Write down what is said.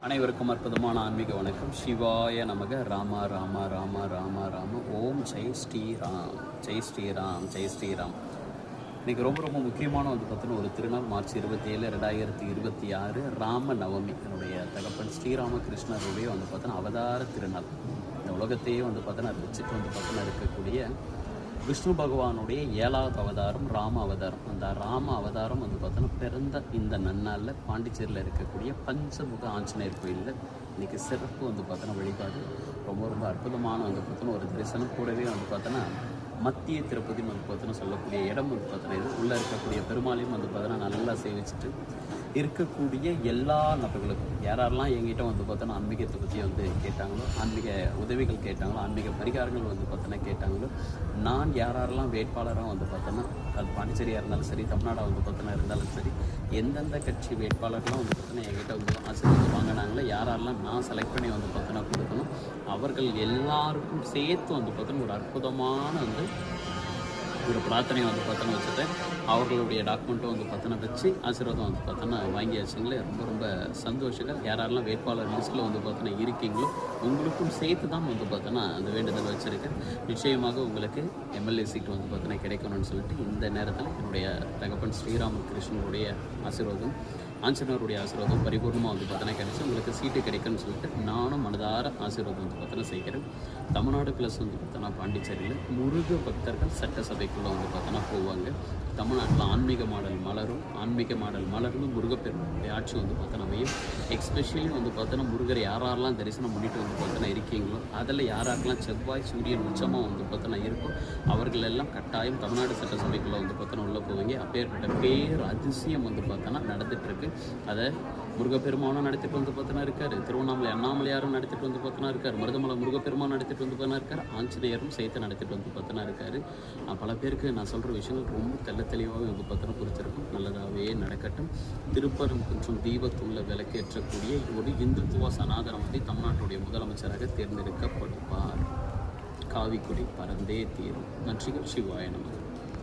அனைவருக்கும் அற்புதமான ஆன்மீக வணக்கம். சிவாய நமக. ராமா ராமா ராமா ராமா ராம. ஓம் ஜெய் ஸ்ரீராம், ஜெய் ஸ்ரீராம், ஜெய் ஸ்ரீராம். இன்றைக்கி ரொம்ப முக்கியமான பார்த்தீங்கன்னா ஒரு திருநாள் மார்ச் 27, 2026 ராம நவமி. என்னுடைய தகப்பன் ஸ்ரீராமகிருஷ்ணருடைய பார்த்தீங்கன்னா அவதார திருநாள். இந்த உலகத்தையே பார்த்தீங்கன்னா வச்சுட்டு பார்த்தீங்கன்னா இருக்கக்கூடிய விஷ்ணு பகவானுடைய 7வது அவதாரம் ராம அவதாரம். அந்த ராம அவதாரம் பார்த்தோன்னா பிறந்த இந்த நன்னாளில் பாண்டிச்சேரியில் இருக்கக்கூடிய பஞ்சமுக ஆஞ்சநேயர் கோயிலில் இன்றைக்கி சிறப்பு பார்த்தோன்னா வழிபாடு ரொம்ப அற்புதமான பார்த்தோன்னா ஒரு தரிசனம். கூடவே பார்த்தோன்னா மத்திய திருப்பதின்னு பார்த்தோன்னா சொல்லக்கூடிய இடம் பார்த்தோன்னா இது உள்ளே இருக்கக்கூடிய பெருமாளையும் பார்த்தோன்னா நல்லா சேவிச்சுட்டு இருக்கக்கூடிய எல்லா நபர்களுக்கும் யாரெல்லாம் என்கிட்ட பார்த்தோன்னா ஆன்மீகத்தை பற்றி கேட்டாங்களோ, ஆன்மீக உதவிகள் கேட்டாங்களோ, ஆன்மீக பரிகாரங்கள் பார்த்தோன்னா கேட்டாங்களோ, நான் யாரெல்லாம் வேட்பாளராக பார்த்தோன்னா அது பாண்டிச்சேரியாக இருந்தாலும் சரி, தமிழ்நாடாக பார்த்தோன்னா இருந்தாலும் சரி, எந்தெந்த கட்சி வேட்பாளர்லாம் பார்த்தோன்னா என்கிட்ட ஆசீர்வாதம் வாங்கினாங்களோ, யாரெல்லாம் நான் செலக்ட் பண்ணி பார்த்தோன்னா கொடுக்கணும், அவர்கள் எல்லாருக்கும் சேர்த்து பார்த்தோன்னா ஒரு அற்புதமான ஒரு பிரார்த்தனை பார்த்தோன்னா வச்சுட்டேன். அவர்களுடைய டாக்குமெண்ட்டும் பார்த்தோன்னா வச்சு ஆசீர்வாதம் பார்த்தோன்னா வாங்கியாச்சுங்களே. ரொம்ப சந்தோஷங்கள். யாரெல்லாம் வேட்பாளர் லிஸ்ட்டில் பார்த்தோன்னா இருக்கீங்களோ உங்களுக்கும் சேர்த்து தான் பார்த்தோன்னா அந்த வேண்டுதல் வச்சுருக்கேன். நிச்சயமாக உங்களுக்கு எம்எல்ஏ சீட்டு பார்த்தோன்னா கிடைக்கணும்னு சொல்லிட்டு இந்த நேரத்தில் என்னுடைய தகப்பன் ஸ்ரீராமகிருஷ்ணனுடைய ஆசீர்வாதம், ஆஞ்சநேயருடைய ஆசீர்வாதம் பரிபூர்ணமாக பார்த்தோன்னா கிடைச்சி உங்களுக்கு சீட்டு கிடைக்குன்னு சொல்லிட்டு நானும் மனதார ஆசீர்வாதம் பார்த்தோன்னா செய்கிறேன். தமிழ்நாடு ப்ளஸ் பார்த்தோன்னா பாண்டிச்சேரியில் முருக பக்தர்கள் சட்டசபைக்குள்ளே பார்த்தோன்னா போவாங்க. தமிழ்நாட்டில் ஆன்மீக மாடல் மலரும் முருகப்பெருமானுடைய ஆட்சி பார்த்தோன்னா அமையும். எக்ஸ்பெஷலி பார்த்தோன்னா முருகர் யாரெல்லாம் தரிசனம் பண்ணிட்டு பார்த்தோன்னா இருக்கீங்களோ, அதில் யாரெல்லாம் செவ்வாய் சூரியன் உச்சமாக பார்த்தோன்னா இருக்கும், அவர்கள் எல்லாம் கட்டாயம் தமிழ்நாடு சட்டசபைக்குள்ளே பார்த்தோன்னா உள்ளே போவீங்க. அப்பேற்பட்ட பேர் அதிசயம் பார்த்தோன்னா நடந்துகிட்ருக்கு. அதை முருகப்பெருமானும் நடத்திட்டு பார்த்தோன்னா இருக்கார், திருவண்ணாமலை அண்ணாமலையாரும் நடத்திட்டு பார்த்தோன்னா இருக்கார், மருதமலை முருகப்பெருமான் நடத்திட்டு பார்த்தோன்னா இருக்கார், ஆஞ்சநேயரும் சேர்த்து நடத்திட்டு பார்த்தோன்னா இருக்கார். பல பேருக்கு நான் சொல்கிற விஷயங்கள் ரொம்ப தெளிவாக பார்த்தோன்னா புரிச்சிருக்கும். நல்லதாகவே நடக்கட்டும். திருப்பரங்குன்றம் தீபத்துள்ள விளக்கேற்றக்கூடிய ஒரு இந்துத்துவ சனாதனவாதி தமிழ்நாட்டுடைய முதலமைச்சராக தேர்ந்தெடுக்கப்படுவார். காவிக்குடி பறந்தே தீரும். நன்றிகள். சிவாய நமக.